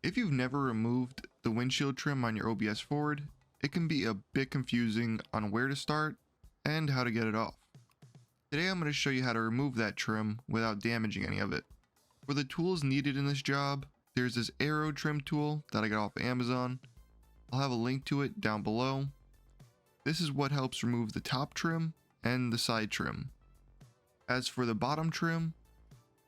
If you've never removed the windshield trim on your OBS Ford, it can be a bit confusing on where to start and how to get it off. Today I'm going to show you how to remove that trim without damaging any of it. For the tools needed in this job, there's this Aero trim tool that I got off Amazon. I'll have a link to it down below. This is what helps remove the top trim and the side trim. As for the bottom trim,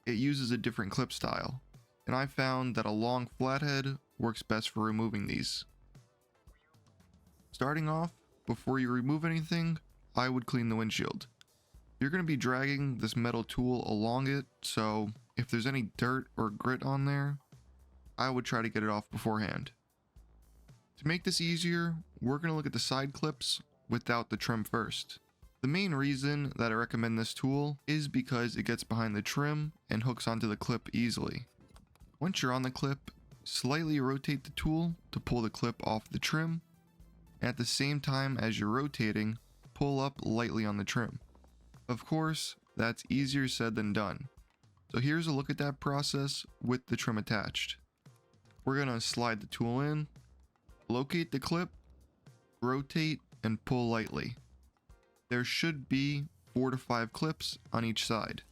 it uses a different clip style, and I found that a long flathead works best for removing these. Starting off, before you remove anything, I would clean the windshield. You're going to be dragging this metal tool along it, so if there's any dirt or grit on there, I would try to get it off beforehand. To make this easier, we're going to look at the side clips without the trim first. The main reason that I recommend this tool is because it gets behind the trim and hooks onto the clip easily. Once you're on the clip, slightly rotate the tool to pull the clip off the trim, and at the same time as you're rotating, pull up lightly on the trim. Of course, that's easier said than done. So here's a look at that process with the trim attached. We're going to slide the tool in, locate the clip, rotate, and pull lightly. There should be 4 to 5 clips on each side.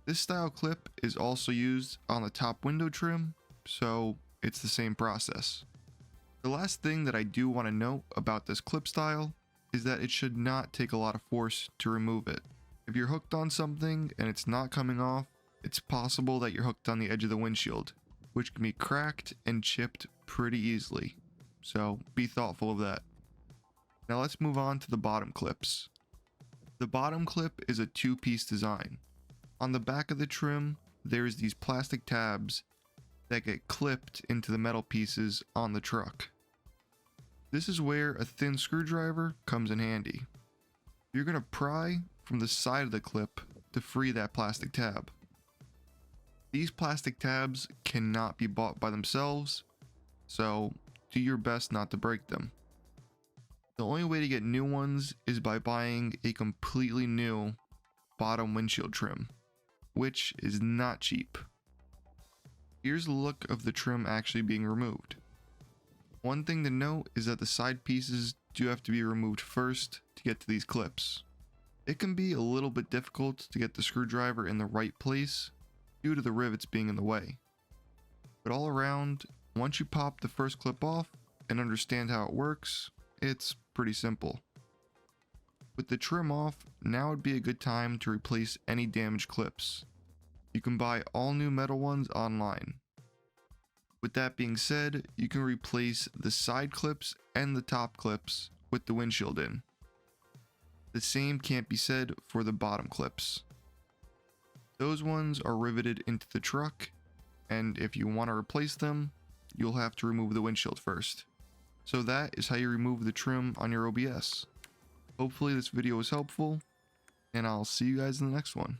This style clip is also used on the top window trim, so it's the same process. The last thing that I do want to note about this clip style is that it should not take a lot of force to remove it. If you're hooked on something and it's not coming off, it's possible that you're hooked on the edge of the windshield, which can be cracked and chipped pretty easily. So be thoughtful of that. Now let's move on to the bottom clips. The bottom clip is a 2-piece design. On the back of the trim, there's these plastic tabs that get clipped into the metal pieces on the truck. This is where a thin screwdriver comes in handy. You're going to pry from the side of the clip to free that plastic tab. These plastic tabs cannot be bought by themselves, so do your best not to break them. The only way to get new ones is by buying a completely new bottom windshield trim, which is not cheap. Here's a look of the trim actually being removed. One thing to note is that the side pieces do have to be removed first to get to these clips. It can be a little bit difficult to get the screwdriver in the right place due to the rivets being in the way. But all around, once you pop the first clip off and understand how it works, it's pretty simple. With the trim off, now would be a good time to replace any damaged clips. You can buy all new metal ones online. With that being said, you can replace the side clips and the top clips with the windshield in. The same can't be said for the bottom clips. Those ones are riveted into the truck, and if you want to replace them, you'll have to remove the windshield first. So that is how you remove the trim on your OBS. Hopefully this video was helpful, and I'll see you guys in the next one.